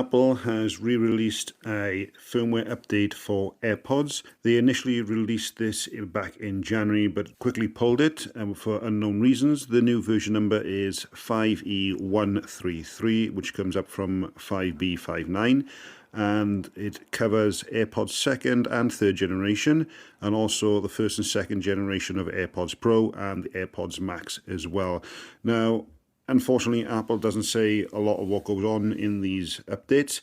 Apple has re-released a firmware update for AirPods. They initially released this back in January, but quickly pulled it for unknown reasons. The new version number is 5E133, which comes up from 5B59. And it covers AirPods second and third generation, and also the first and second generation of AirPods Pro and the AirPods Max as well. Now, unfortunately, Apple doesn't say a lot of what goes on in these updates,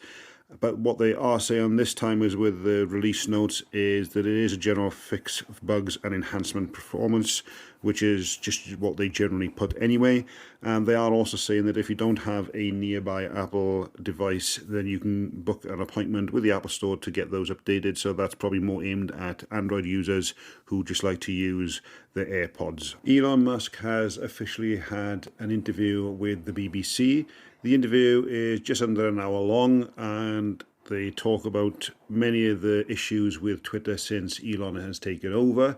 but what they are saying this time is with the release notes is that it is a general fix of bugs and enhancement performance, which is just what they generally put anyway. And they are also saying that if you don't have a nearby Apple device, then you can book an appointment with the Apple Store to get those updated. So that's probably more aimed at Android users who just like to use the AirPods. Elon Musk has officially had an interview with the BBC. The interview is just under an hour long, and they talk about many of the issues with Twitter since Elon has taken over.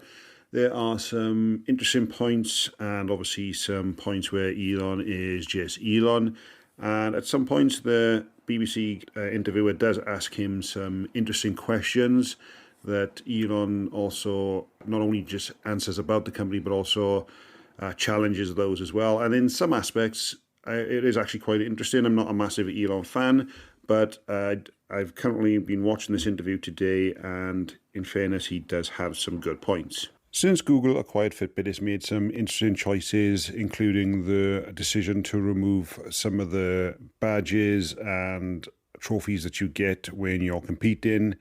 There are some interesting points, and obviously some points where Elon is just Elon. And at some points, the BBC interviewer does ask him some interesting questions that Elon also not only just answers about the company, but also challenges those as well. And in some aspects, it is actually quite interesting. I'm not a massive Elon fan, but I've currently been watching this interview today, and in fairness, he does have some good points. Since Google acquired Fitbit, it's made some interesting choices, including the decision to remove some of the badges and trophies that you get when you're competing.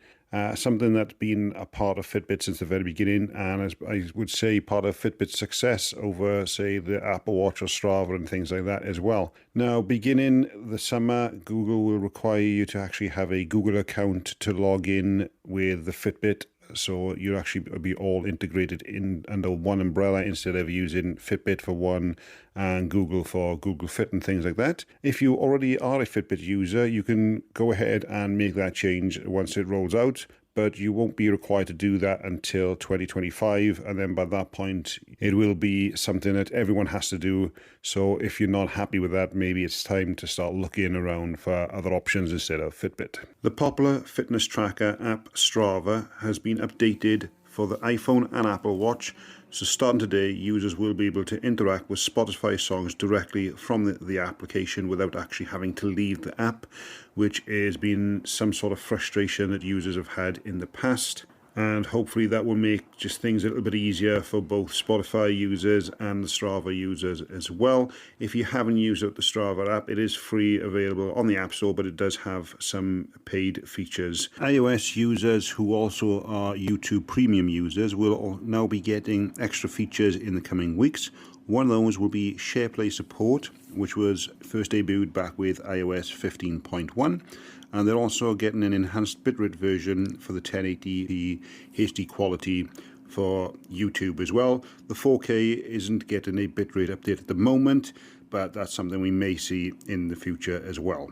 Something that's been a part of Fitbit since the very beginning, and as I would say, part of Fitbit's success over, say, the Apple Watch or Strava and things like that as well. Now, beginning the summer, Google will require you to actually have a Google account to log in with the Fitbit. So you'll actually be all integrated in under one umbrella instead of using Fitbit for one and Google for Google Fit and things like that. If you already are a Fitbit user, you can go ahead and make that change once it rolls out, but you won't be required to do that until 2025. And then by that point, it will be something that everyone has to do. So if you're not happy with that, maybe it's time to start looking around for other options instead of Fitbit. The popular fitness tracker app Strava has been updated for the iPhone and Apple Watch. So starting today, users will be able to interact with Spotify songs directly from the application without actually having to leave the app, which has been some sort of frustration that users have had in the past. And hopefully that will make just things a little bit easier for both Spotify users and the Strava users as well. If you haven't used the Strava app, it is free, available on the App Store, but it does have some paid features. iOS users who also are YouTube Premium users will now be getting extra features in the coming weeks. One of those will be SharePlay support, which was first debuted back with iOS 15.1. And they're also getting an enhanced bitrate version for the 1080p HD quality for YouTube as well. The 4K isn't getting a bitrate update at the moment, but that's something we may see in the future as well.